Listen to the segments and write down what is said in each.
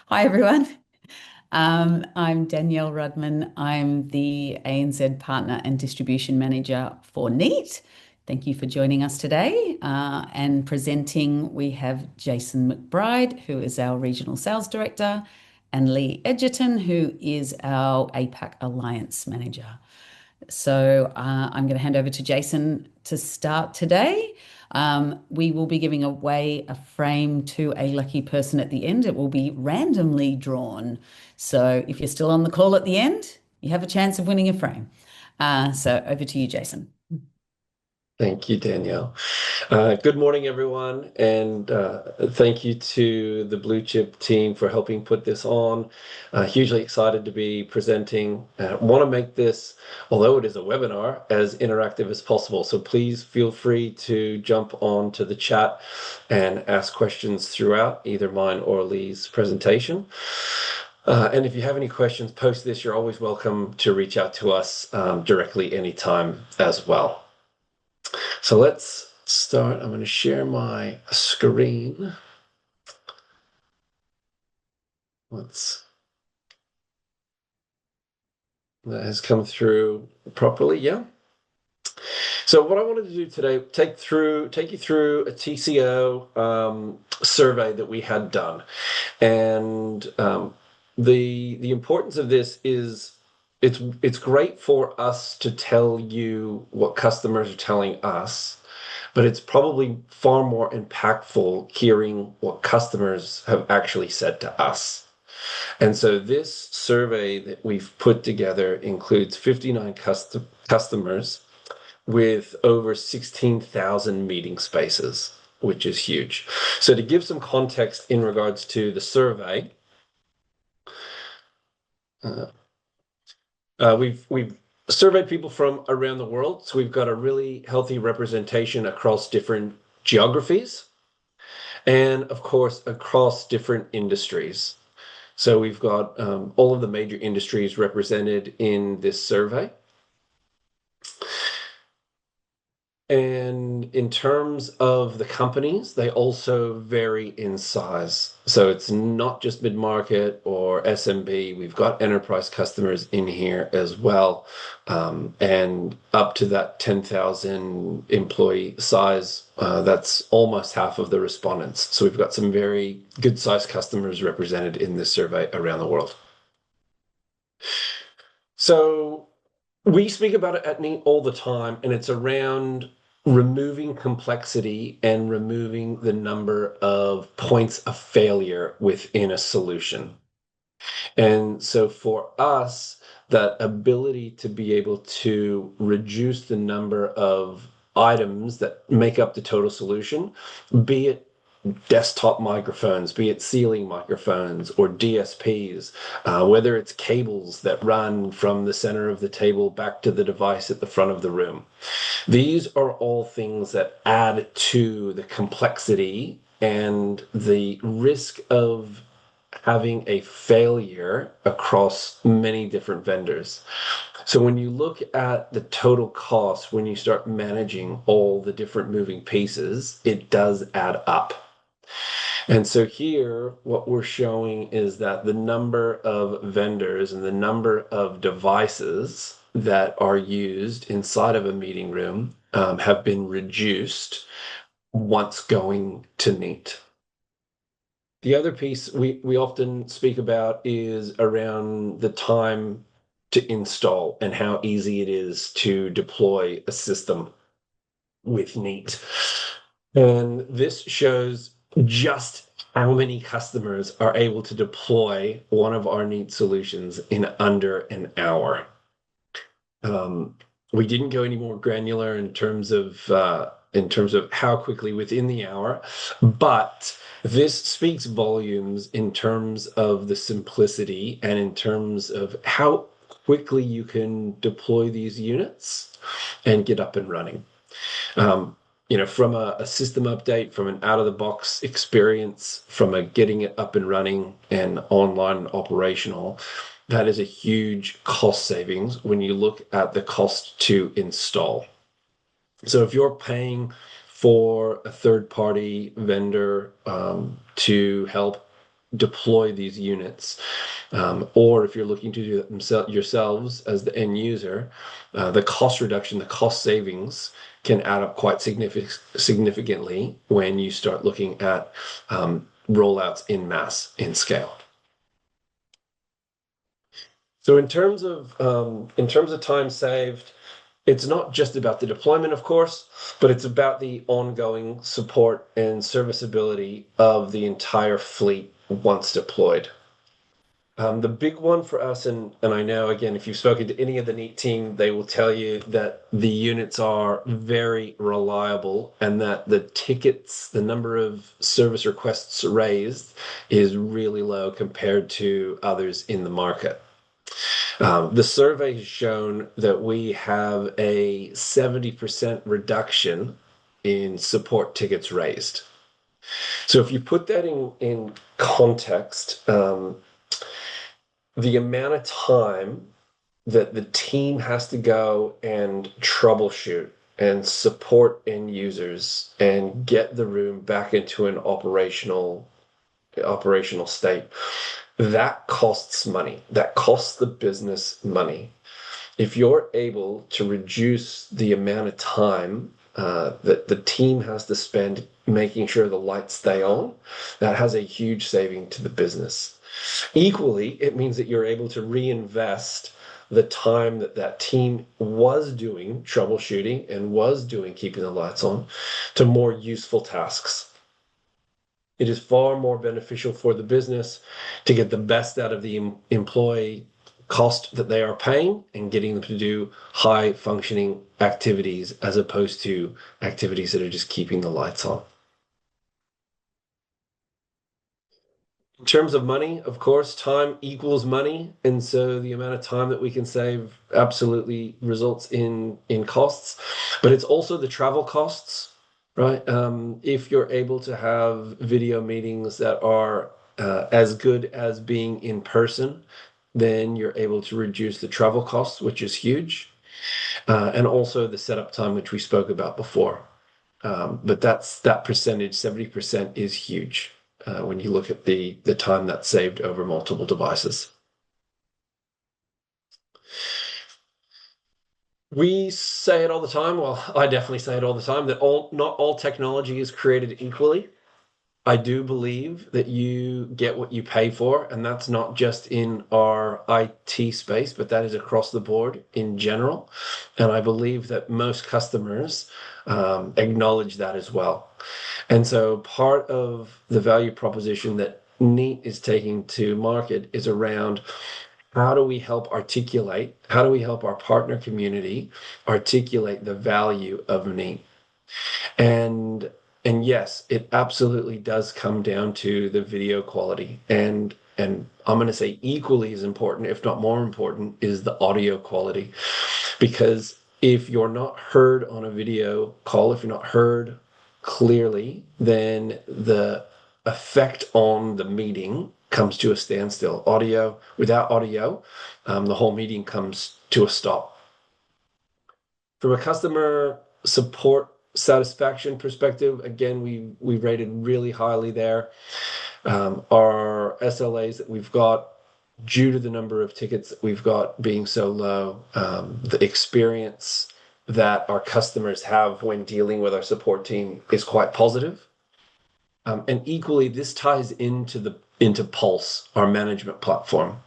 Hi, everyone. I'm Danielle Rudman. I'm the ANZ Partner and Distribution Manager for Neat. Thank you for joining us today. And presenting, we have Jason McBride, who is our Regional Sales Director, and Lee Edgerton, who is our APAC Alliance Manager. So I'm going to hand over to Jason to start today. We will be giving away a frame to a lucky person at the end. It will be randomly drawn. So if you're still on the call at the end, you have a chance of winning a frame. So over to you, Jason. Thank you, Danielle. Good morning, everyone, and thank you to the Bluechip team for helping put this on. Hugely excited to be presenting. Want to make this, although it is a webinar, as interactive as possible. So please feel free to jump on to the chat and ask questions throughout either mine or Lee's presentation. And if you have any questions post this, you're always welcome to reach out to us directly anytime as well. So let's start. I'm going to share my screen. That has come through properly. Yeah. So what I wanted to do today, take you through a TCO survey that we had done, and the importance of this is it's great for us to tell you what customers are telling us, but it's probably far more impactful hearing what customers have actually said to us. And so this survey that we've put together includes 59 customers with over 16,000 meeting spaces, which is huge. So to give some context in regards to the survey, uh, we've surveyed people from around the world. So we've got a really healthy representation across different geographies and, of course, across different industries. So we've got all of the major industries represented in this survey. And in terms of the companies, they also vary in size. So it's not just mid-market or SMB. We've got enterprise customers in here as well, and up to that 10,000 employee size. That's almost half of the respondents. So we've got some very good-sized customers represented in this survey around the world. So we speak about it at Neat all the time, and it's around removing complexity and removing the number of points of failure within a solution. And so for us, that ability to be able to reduce the number of items that make up the total solution, be it desktop microphones, be it ceiling microphones or DSPs, whether it's cables that run from the center of the table back to the device at the front of the room. These are all things that add to the complexity and the risk of having a failure across many different vendors. So when you look at the total cost, when you start managing all the different moving pieces, it does add up. And so here, what we're showing is that the number of vendors and the number of devices that are used inside of a meeting room have been reduced once going to Neat. The other piece we often speak about is around the time to install and how easy it is to deploy a system with Neat. And this shows just how many customers are able to deploy one of our Neat solutions in under an hour. We didn't go any more granular in terms of how quickly within the hour, but this speaks volumes in terms of the simplicity and in terms of how quickly you can deploy these units and get up and running. From a system update, from an out-of-the-box experience, from a getting it up and running and online and operational, that is a huge cost savings when you look at the cost to install. So if you're paying for a third-party vendor to help deploy these units. Or if you're looking to do it yourselves as the end user, the cost reduction, the cost savings can add up quite significantly when you start looking at rollouts in mass, in scale. So in terms of time saved, it's not just about the deployment, of course, but it's about the ongoing support and serviceability of the entire fleet once deployed. The big one for us, and I know, again, if you've spoken to any of the Neat team, they will tell you that the units are very reliable and that the tickets, the number of service requests raised is really low compared to others in the market. The survey has shown that we have a 70% reduction in support tickets raised. So if you put that in context, the amount of time that the team has to go and troubleshoot and support end users and get the room back into an operational state, that costs money. That costs the business money. If you're able to reduce the amount of time that the team has to spend making sure the lights stay on, that has a huge saving to the business. Equally, it means that you're able to reinvest the time that that team was doing troubleshooting and was doing keeping the lights on to more useful tasks. It is far more beneficial for the business to get the best out of the employee cost that they are paying and getting them to do high functioning activities as opposed to activities that are just keeping the lights on. In terms of money, of course, time equals money. And so the amount of time that we can save absolutely results in costs. But it's also the travel costs, right? If you're able to have video meetings that are as good as being in person, then you're able to reduce the travel costs, which is huge. And also the setup time, which we spoke about before. But that percentage, 70% is huge when you look at the time that's saved over multiple devices. We say it all the time. Well, I definitely say it all the time that not all technology is created equally. I do believe that you get what you pay for, and that's not just in our IT space, but that is across the board in general. And I believe that most customers acknowledge that as well. And so part of the value proposition that Neat is taking to market is around how do we help our partner community articulate the value of Neat? And yes, it absolutely does come down to the video quality. And I'm going to say equally as important, if not more important, is the audio quality. Because if you're not heard on a video call, if you're not heard clearly, then the effect on the meeting comes to a standstill. Without audio, the whole meeting comes to a stop. From a customer support satisfaction perspective, again, we rated really highly there. Our SLAs that we've got, due to the number of tickets that we've got being so low, the experience that our customers have when dealing with our support team is quite positive. And equally, this ties into Pulse, our management platform,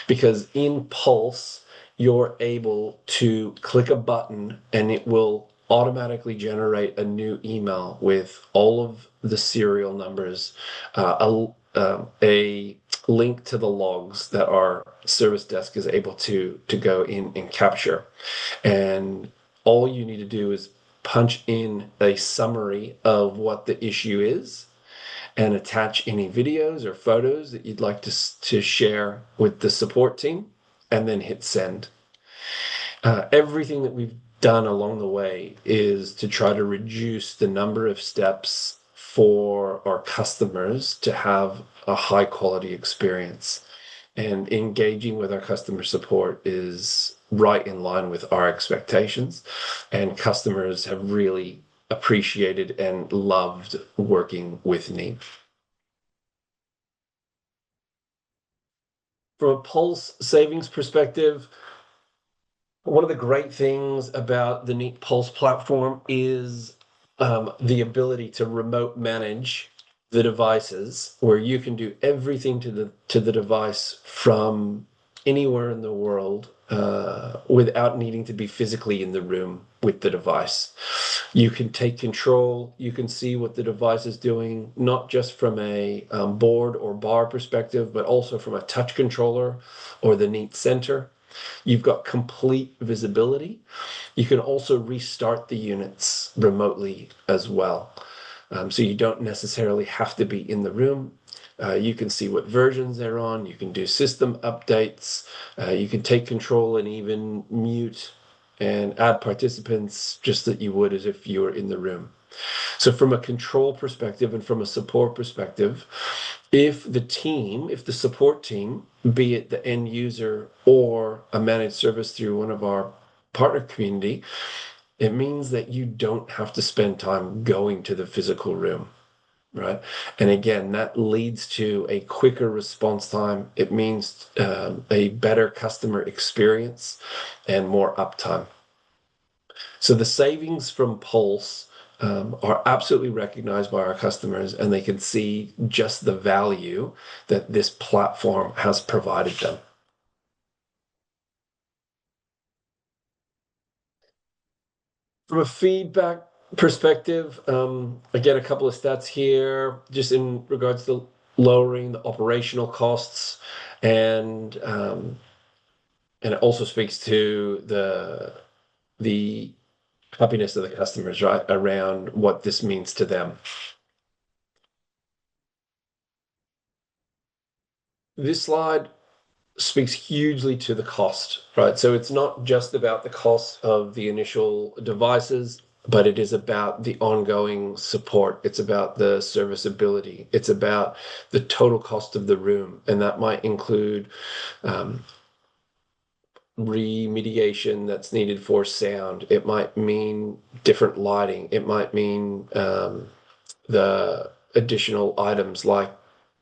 because in Pulse, you're able to click a button and it will automatically generate a new email with all of the serial numbers, a link to the logs that our service desk is able to go in and capture. And all you need to do is punch in a summary of what the issue is and attach any videos or photos that you'd like to share with the support team, and then hit send. Everything that we've done along the way is to try to reduce the number of steps for our customers to have a high quality experience. And engaging with our customer support is right in line with our expectations. And customers have really appreciated and loved working with Neat. From a pulse savings perspective, one of the great things about the Neat Pulse platform is the ability to remote manage the devices, where you can do everything to the device from anywhere in the world without needing to be physically in the room with the device. You can take control. You can see what the device is doing, not just from a board or bar perspective, but also from a touch controller or the Neat Center. You've got complete visibility. You can also restart the units remotely as well. So you don't necessarily have to be in the room. You can see what versions they're on. You can do system updates. You can take control and even mute and add participants just that you would as if you were in the room. So from a control perspective and from a support perspective, if the support team, be it the end user or a managed service through one of our partner community, it means that you don't have to spend time going to the physical room, right? And again, that leads to a quicker response time. It means a better customer experience and more uptime. So the savings from Pulse are absolutely recognized by our customers, and they can see just the value that this platform has provided them. From a feedback perspective, again, a couple of stats here, just in regards to lowering the operational costs, and it also speaks to the happiness of the customers, right, around what this means to them. This slide speaks hugely to the cost, right? So it's not just about the cost of the initial devices, but it is about the ongoing support. It's about the serviceability. It's about the total cost of the room. And that might include remediation that's needed for sound. It might mean different lighting. It might mean the additional items like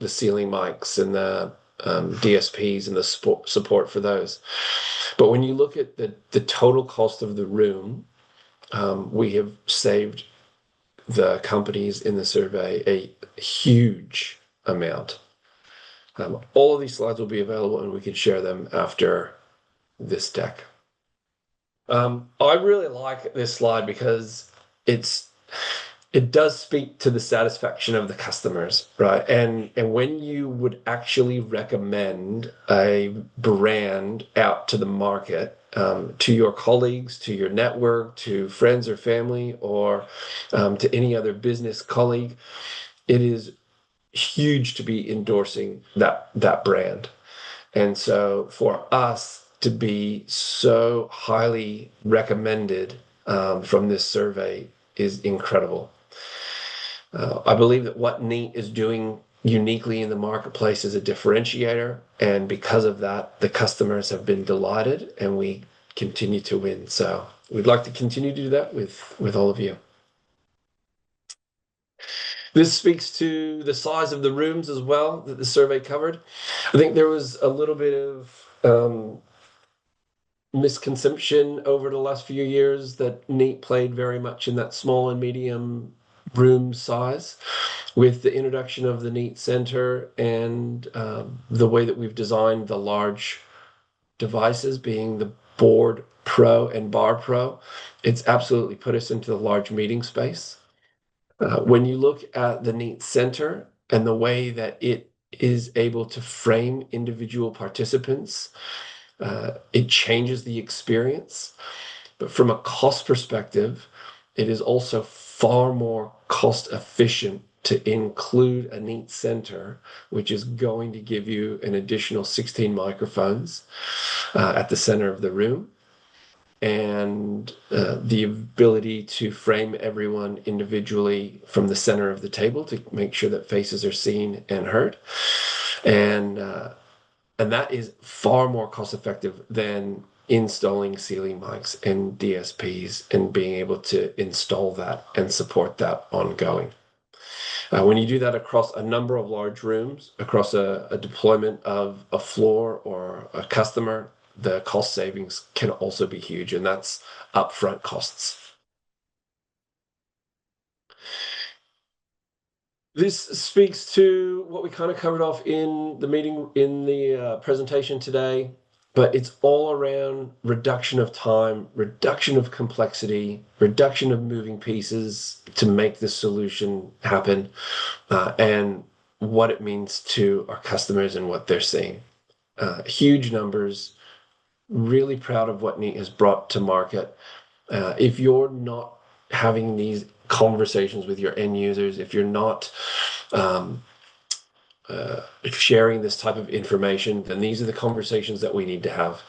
the ceiling mics and the DSPs and the support for those. But when you look at the total cost of the room, we have saved the companies in the survey a huge amount. All of these slides will be available and we can share them after this deck. I really like this slide because it does speak to the satisfaction of the customers, right? And when you would actually recommend a brand out to the market, to your colleagues, to your network, to friends or family, or to any other business colleague, it is huge to be endorsing that brand. And so for us to be so highly recommended from this survey is incredible. I believe that what Neat is doing uniquely in the marketplace is a differentiator, and because of that, the customers have been delighted, and we continue to win. So we'd like to continue to do that with all of you. This speaks to the size of the rooms as well that the survey covered. I think there was a little bit of misconception over the last few years that Neat played very much in that small and medium room size. With the introduction of the Neat Center and the way that we've designed the large devices, being the Board Pro and Bar Pro, it's absolutely put us into the large meeting space. When you look at the Neat Center and the way that it is able to frame individual participants, it changes the experience. But from a cost perspective, it is also far more cost efficient to include a Neat Center, which is going to give you an additional 16 microphones at the center of the room, and the ability to frame everyone individually from the center of the table to make sure that faces are seen and heard. And that is far more cost effective than installing ceiling mics and DSPs and being able to install that and support that ongoing. When you do that across a number of large rooms, across a deployment of a floor or a customer, the cost savings can also be huge, and that's upfront costs. This speaks to what we kind of covered off in the meeting, in the presentation today, but it's all around reduction of time, reduction of complexity, reduction of moving pieces to make this solution happen, and what it means to our customers and what they're seeing. Huge numbers, really proud of what Neat has brought to market. If you're not having these conversations with your end users, if you're not um, sharing this type of information, then these are the conversations that we need to have,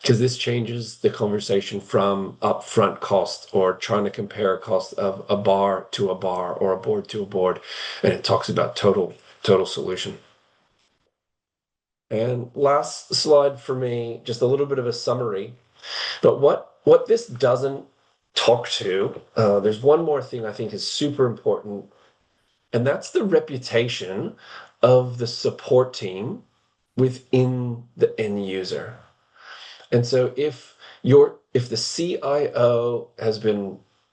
because this changes the conversation from upfront cost or trying to compare a cost of a bar to a bar or a board to a board, and it talks about total solution. And last slide for me, just a little bit of a summary. But what this doesn't talk to, there's one more thing I think is super important, and that's the reputation of the support team within the end user. And so if the CIO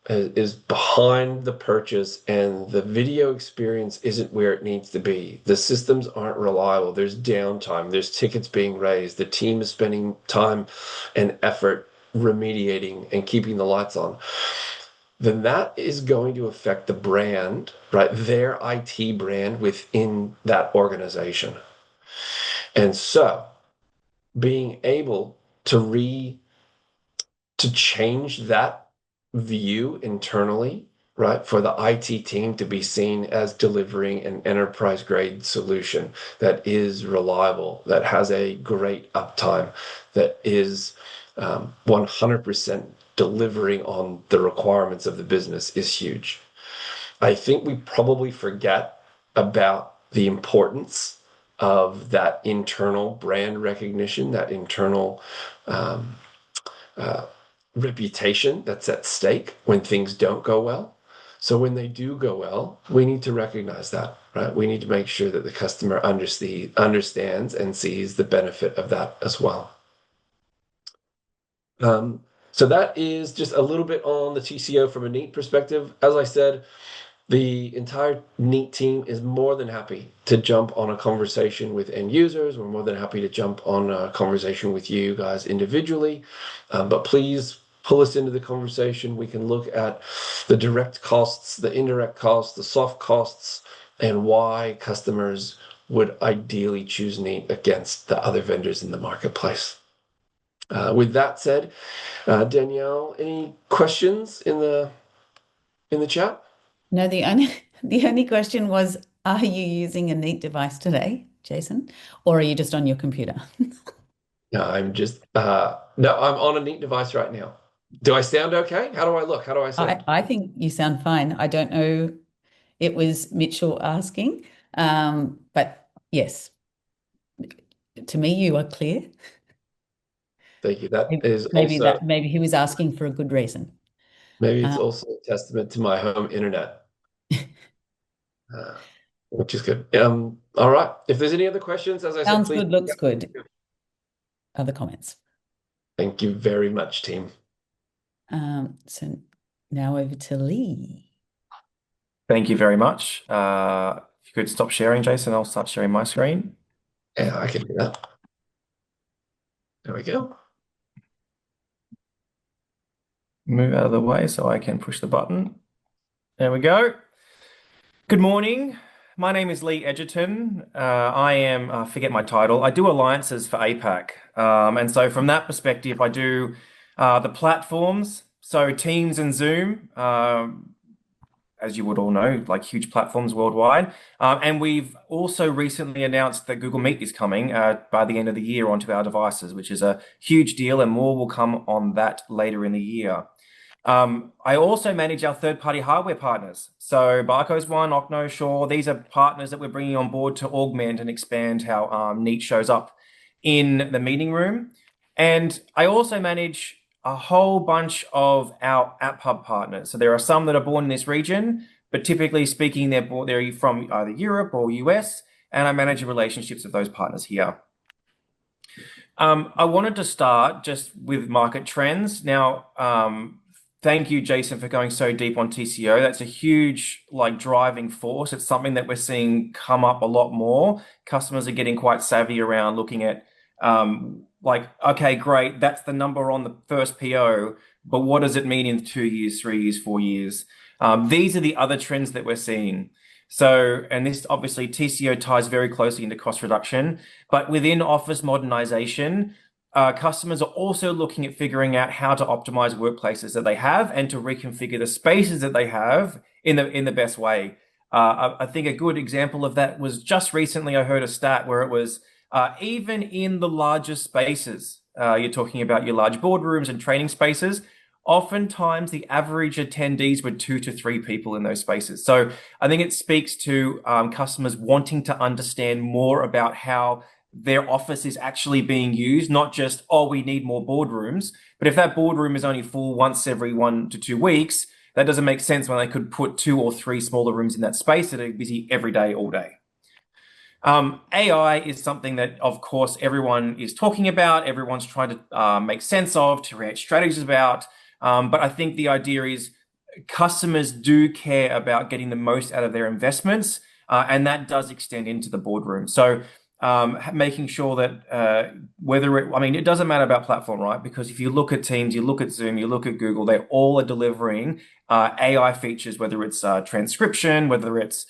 is behind the purchase and the video experience isn't where it needs to be, the systems aren't reliable, there's downtime, there's tickets being raised, the team is spending time and effort remediating and keeping the lights on, then that is going to affect the brand, right? Their IT brand within that organization. And so being able to change that view internally, right? For the IT team to be seen as delivering an enterprise grade solution that is reliable, that has a great uptime, that is 100% delivering on the requirements of the business is huge. I think we probably forget about the importance of that internal brand recognition, that internal um, uh, reputation that's at stake when things don't go well. So when they do go well, we need to recognize that, right? We need to make sure that the customer understands and sees the benefit of that as well. So that is just a little bit on the TCO from a Neat perspective. As I said, the entire Neat team is more than happy to jump on a conversation with end users. We're more than happy to jump on a conversation with you guys individually. But please pull us into the conversation. We can look at the direct costs, the indirect costs, the soft costs, and why customers would ideally choose Neat against the other vendors in the marketplace. With that said, Danielle, any questions in the chat? No, the only question was, are you using a Neat device today, Jason, or are you just on your computer? No, I'm on a Neat device right now. Do I sound okay? How do I look? How do I I, sound? I think you sound fine. I don't know. It was Mitchell asking, but yes, to me you are clear. Thank you. That Maybe is maybe also, that maybe he was asking for a good reason. maybe it's Uh, also a testament to my home internet, uh, which is good. All right. If there's any other questions, as I said, Sounds please. good, looks good. Other comments. Thank you very much, team. So now over to Lee. Thank you very much. If you could stop sharing, Jason, I'll start sharing my screen. Yeah, I can do that. There we go. Move out of the way so I can push the button. There we go. Good morning. My name is Lee Edgerton. I am, forget my title, I do alliances for APAC. And so from that perspective, I do the platforms, so Teams and Zoom, as you would all know, like huge platforms worldwide. And we've also recently announced that Google Meet is coming by the end of the year onto our devices, which is a huge deal, and more will come on that later in the year. I also manage our third-party hardware partners. So Barco's One, Ocno, Shaw, these are partners that we're bringing on board to augment and expand how Neat shows up in the meeting room. And I also manage a whole bunch of our App Hub partners. So there are some that are born in this region, but typically speaking, they're from either Europe or US, and I manage the relationships with those partners here. I wanted to start just with market trends. Now, thank you, Jason, for going so deep on TCO. That's a huge driving force. It's something that we're seeing come up a lot more. Customers are getting quite savvy around looking at okay, great, that's the number on the first PO, but what does it mean in 2 years, 3 years, 4 years? These are the other trends that we're seeing. So, and this obviously TCO ties very closely into cost reduction, but within office modernization, customers are also looking at figuring out how to optimize workplaces that they have and to reconfigure the spaces that they have in the best way. I think a good example of that was just recently I heard a stat where it was even in the largest spaces, you're talking about your large boardrooms and training spaces, oftentimes the average attendees were 2 to 3 people in those spaces. So I think it speaks to customers wanting to understand more about how their office is actually being used, not just, oh, we need more boardrooms. But if that boardroom is only full once every 1 to 2 weeks, that doesn't make sense when they could put 2 or 3 smaller rooms in that space that are busy every day, all day. AI is something that, of course, everyone is talking about, everyone's trying to make sense of, to create strategies about. But I think the idea is customers do care about getting the most out of their investments, and that does extend into the boardroom. So making sure that it doesn't matter about platform, right? Because if you look at Teams, you look at Zoom, you look at Google, they all are delivering AI features, whether it's transcription, whether it's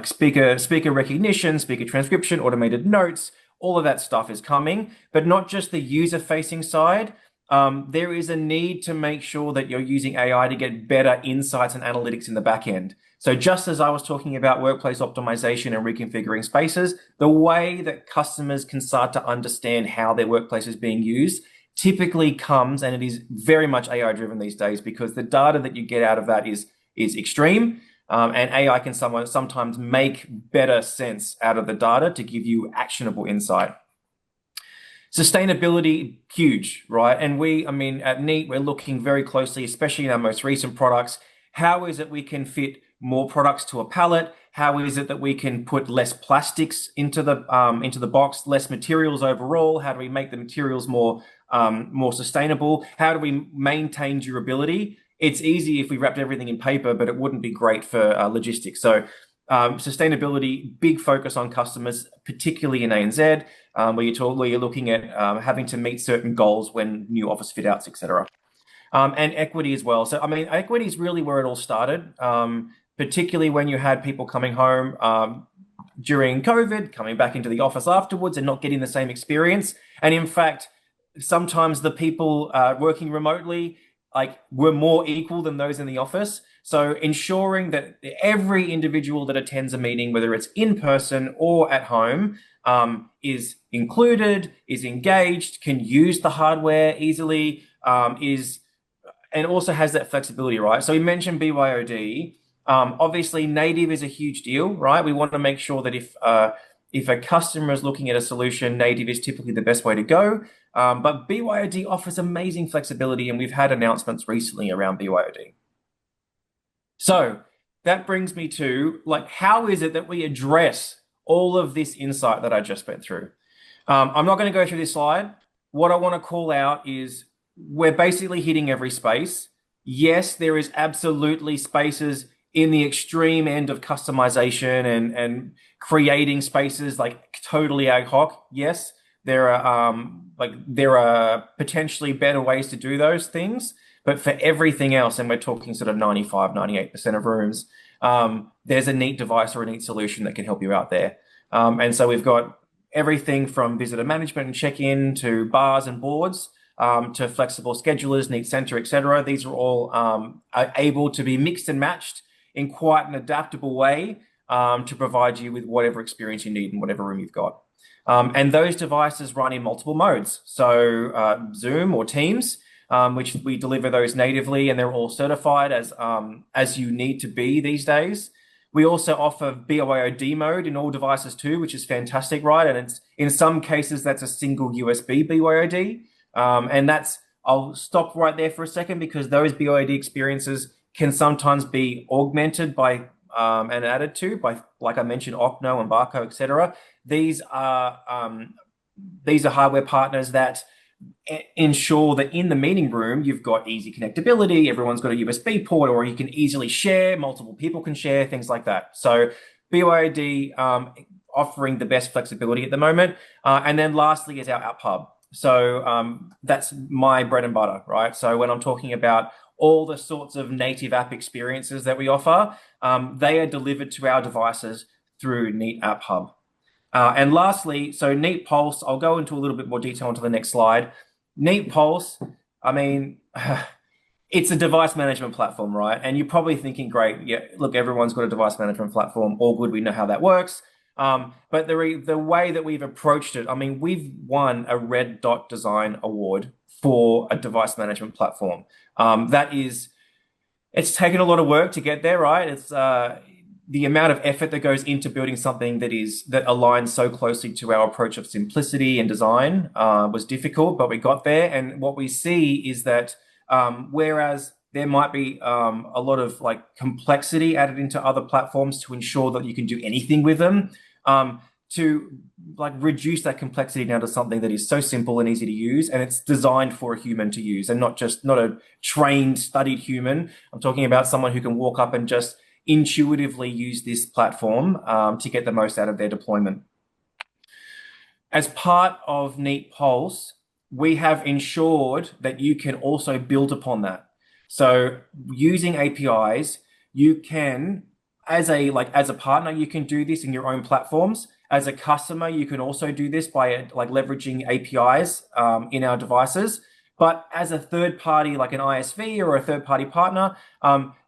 speaker recognition, speaker transcription, automated notes, all of that stuff is coming, but not just the user-facing side. There is a need to make sure that you're using AI to get better insights and analytics in the back end. So just as I was talking about workplace optimization and reconfiguring spaces, the way that customers can start to understand how their workplace is being used typically comes, and it is very much AI driven these days, because the data that you get out of that is extreme. And AI can sometimes make better sense out of the data to give you actionable insight. Sustainability, huge, right? And at Neat, we're looking very closely, especially in our most recent products. How is it we can fit more products to a pallet? How is it that we can put less plastics into the box, less materials overall? How do we make the materials more sustainable? How do we maintain durability? It's easy if we wrapped everything in paper, but it wouldn't be great for logistics. So sustainability, big focus on customers, particularly in ANZ, where you're looking at having to meet certain goals when new office fit outs, etc. And equity as well. So equity is really where it all started, particularly when you had people coming home during COVID, coming back into the office afterwards and not getting the same experience. And in fact, sometimes the people working remotely were more equal than those in the office. So ensuring that every individual that attends a meeting, whether it's in person or at home, is included, is engaged, can use the hardware easily, and also has that flexibility, right? So we mentioned BYOD. Obviously, native is a huge deal, right? We want to make sure that if a customer is looking at a solution, native is typically the best way to go. But BYOD offers amazing flexibility, and we've had announcements recently around BYOD. So that brings me to how is it that we address all of this insight that I just went through? I'm not going to go through this slide. What I want to call out is we're basically hitting every space. Yes, there is absolutely spaces in the extreme end of customization and creating spaces totally ad hoc. Yes, there are potentially better ways to do those things, but for everything else, and we're talking sort of 95, 98% of rooms, there's a neat device or a neat solution that can help you out there. And so we've got everything from visitor management and check-in to bars and boards, to flexible schedulers, Neat Center, etc. These are all able to be mixed and matched in quite an adaptable way to provide you with whatever experience you need in whatever room you've got. And those devices run in multiple modes. So Zoom or Teams, which we deliver those natively, and they're all certified as you need to be these days. We also offer BYOD mode in all devices too, which is fantastic, right? And it's in some cases that's a single USB BYOD. And I'll stop right there for a second, because those BYOD experiences can sometimes be augmented by and added to by, like I mentioned, Ocno and Barco, etc. These are hardware partners that ensure that in the meeting room you've got easy connectability. Everyone's got a USB port, or you can easily share. Multiple people can share, things like that. So BYOD offering the best flexibility at the moment. And then lastly is our app hub. So that's my bread and butter, right? So when I'm talking about all the sorts of native app experiences that we offer, they are delivered to our devices through Neat App Hub. And lastly, so Neat Pulse, I'll go into a little bit more detail onto the next slide. Neat Pulse, I mean, it's a device management platform, right? And you're probably thinking, great, yeah, look, everyone's got a device management platform, all good, we know how that works. But the way that we've approached it, I mean, we've won a Red Dot Design Award for a device management platform. It's taken a lot of work to get there, right? It's the amount of effort that goes into building something that aligns so closely to our approach of simplicity and design was difficult, but we got there. And what we see is that whereas there might be a lot of like complexity added into other platforms to ensure that you can do anything with them, to like reduce that complexity down to something that is so simple and easy to use, and it's designed for a human to use, and not a trained, studied human. I'm talking about someone who can walk up and just intuitively use this platform to get the most out of their deployment. As part of Neat Pulse, we have ensured that you can also build upon that. So using APIs, you can, as a partner, you can do this in your own platforms. As a customer, you can also do this by like leveraging APIs in our devices. But as a third party, like an ISV or a third party partner,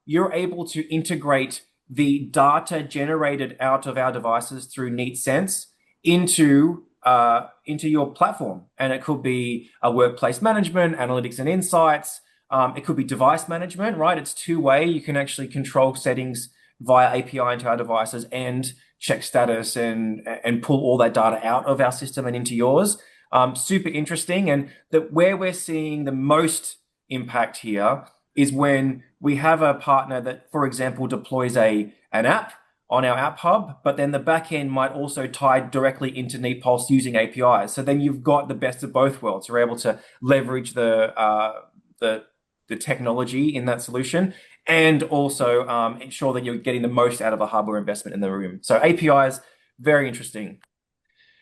you're able to integrate the data generated out of our devices through NeatSense into your platform. And it could be a workplace management, analytics and insights. It could be device management, right? It's two-way. You can actually control settings via API into our devices and check status and pull all that data out of our system and into yours. Super interesting. And where we're seeing the most impact here is when we have a partner that, for example, deploys an app on our app hub, but then the backend might also tie directly into Neat Pulse using APIs. So then you've got the best of both worlds. You're able to leverage the technology in that solution and also ensure that you're getting the most out of a hardware investment in the room. So APIs, very interesting.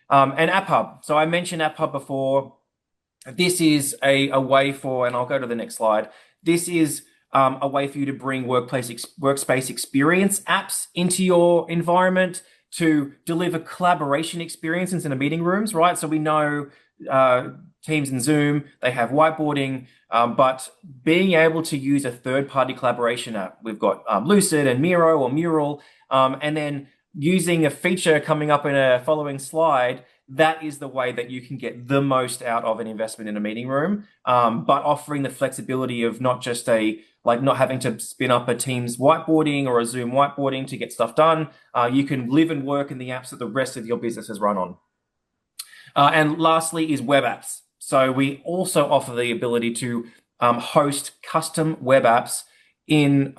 And App Hub. So I mentioned App Hub before. This is a way for, and I'll go to the next slide. This is a way for you to bring workspace experience apps into your environment to deliver collaboration experiences in the meeting rooms, right? So we know Teams and Zoom, they have whiteboarding, but being able to use a third-party collaboration app, we've got Lucid and Miro or Mural, and then using a feature coming up in a following slide, that is the way that you can get the most out of an investment in a meeting room, but offering the flexibility of not just not having to spin up a Teams whiteboarding or a Zoom whiteboarding to get stuff done. You can live and work in the apps that the rest of your business is run on. And lastly is web apps. So we also offer the ability to host custom web apps in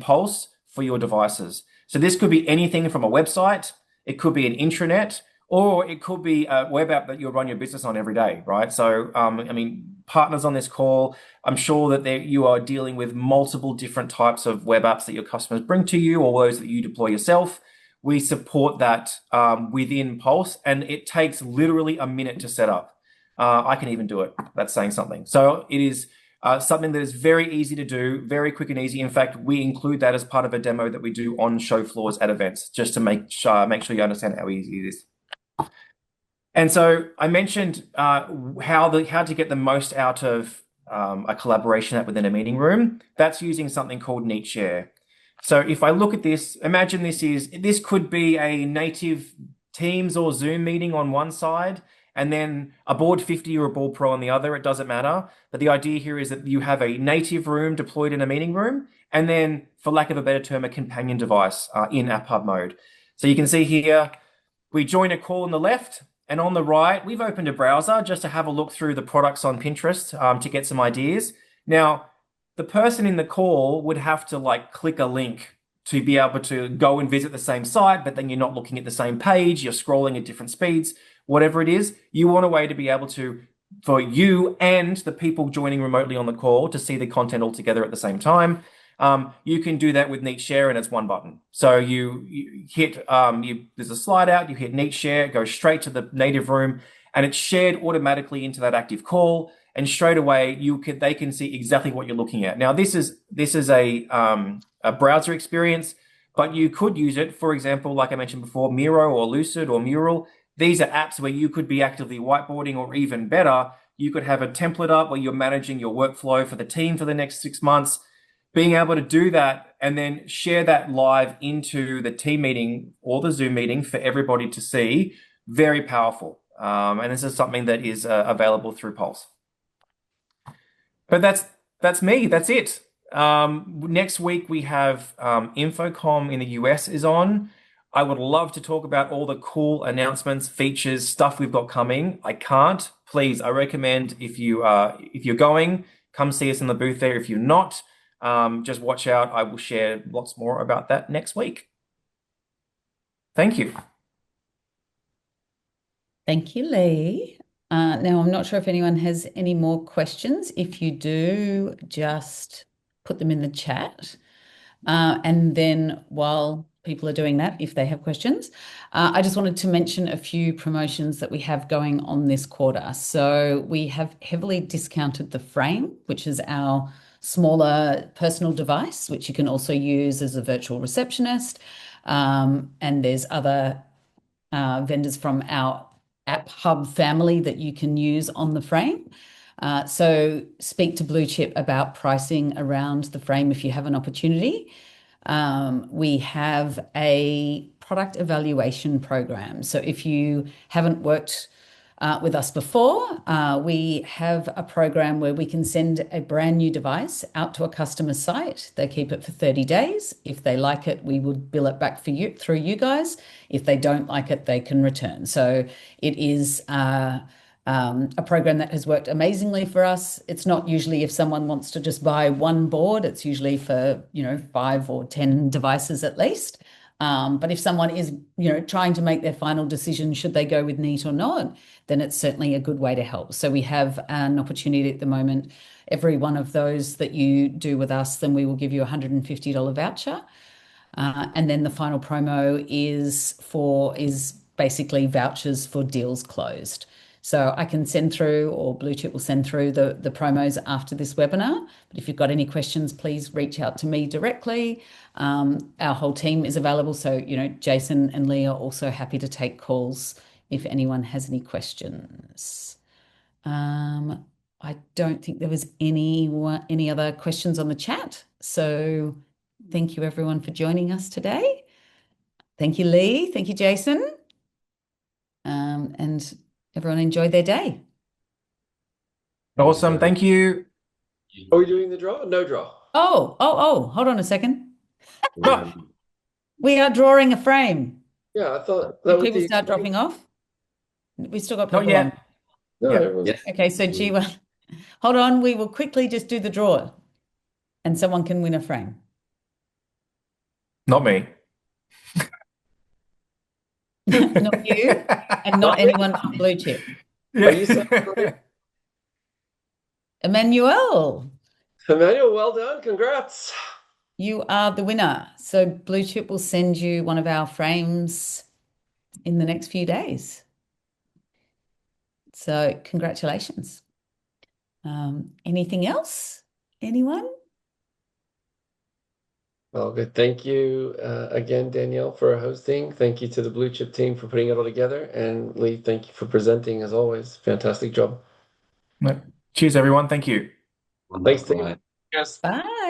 Pulse for your devices. So this could be anything from a website, it could be an intranet, or it could be a web app that you run your business on every day, right? So, I mean, partners on this call, I'm sure that you are dealing with multiple different types of web apps that your customers bring to you or those that you deploy yourself. We support that within Pulse, and it takes literally a minute to set up. I can even do it. That's saying something. So it is something that is very easy to do, very quick and easy. In fact, we include that as part of a demo that we do on show floors at events, just to make sure you understand how easy it is. And so I mentioned how to get the most out of a collaboration app within a meeting room. That's using something called Neat Share. So if I look at this, imagine this could be a native Teams or Zoom meeting on one side, and then a Board 50 or a Board Pro on the other. It doesn't matter. But the idea here is that you have a native room deployed in a meeting room, and then, for lack of a better term, a companion device in App Hub mode. So you can see here, we join a call on the left, and on the right, we've opened a browser just to have a look through the products on Pinterest to get some ideas. Now, the person in the call would have to like click a link to be able to go and visit the same site, but then you're not looking at the same page, you're scrolling at different speeds, whatever it is. You want a way to be able to, for you and the people joining remotely on the call, to see the content all together at the same time. You can do that with Neat Share, and it's one button. So you hit, there's a slide out, you hit Neat Share, it goes straight to the native room, and it's shared automatically into that active call. And straight away, they can see exactly what you're looking at. Now, this is a browser experience, but you could use it, for example, like I mentioned before, Miro or Lucid or Mural. These are apps where you could be actively whiteboarding, or even better, you could have a template up where you're managing your workflow for the team for the next 6 months. Being able to do that and then share that live into the team meeting or the Zoom meeting for everybody to see, very powerful. And this is something that is available through Pulse. But that's me. That's it. Next week we have Infocom in the US is on. I would love to talk about all the cool announcements, features, stuff we've got coming. I can't. Please, I recommend if you're going, come see us in the booth there. If you're not, just watch out. I will share lots more about that next week. Thank you. Thank you, Lee. Now, I'm not sure if anyone has any more questions. If you do, just put them in the chat. And then while people are doing that, if they have questions, I just wanted to mention a few promotions that we have going on this quarter. So we have heavily discounted the Frame, which is our smaller personal device, which you can also use as a virtual receptionist. And there's other vendors from our App Hub family that you can use on the Frame. So speak to Bluechip about pricing around the Frame if you have an opportunity. We have a product evaluation program. So if you haven't worked with us before, we have a program where we can send a brand new device out to a customer site. They keep it for 30 days. If they like it, we would bill it back for you through you guys. If they don't like it, they can return. So it is a program that has worked amazingly for us. It's not usually if someone wants to just buy one board, it's usually for, 5 or 10 devices at least. But if someone is, trying to make their final decision, should they go with Neat or not, then it's certainly a good way to help. So we have an opportunity at the moment. Every one of those that you do with us, then we will give you a $150 voucher. And then the final promo is basically vouchers for deals closed. So I can send through, or Bluechip will send through the promos after this webinar. But if you've got any questions, please reach out to me directly. Our whole team is available. So, Jason and Lee are also happy to take calls if anyone has any questions. I don't think there was any other questions on the chat. So thank you everyone for joining us today. Thank you, Lee. Thank you, Jason. And everyone enjoy their day. Awesome. Thank you. Are we doing the draw? No draw. Oh, hold on a second. Oh, We are drawing a frame. Yeah, I thought Did people start dropping off? We still got people not yet. on. No, Yeah. everyone's- Yes. Okay, so G1, hold on. We will quickly just do the draw and someone can win a frame. Not me. Not you and not anyone from Bluechip. Are you celebrating? Emmanuel, Emmanuel, well done. Congrats. you are the winner. So Bluechip will send you one of our frames in the next few days. So congratulations. Anything else? Anyone? Well, good. Thank you again, Danielle, for hosting. Thank you to the Bluechip team for putting it all together. And Lee, thank you for presenting as always. Fantastic job. Cheers, everyone. Thank you. Thanks, team. Bye. Yes. Bye.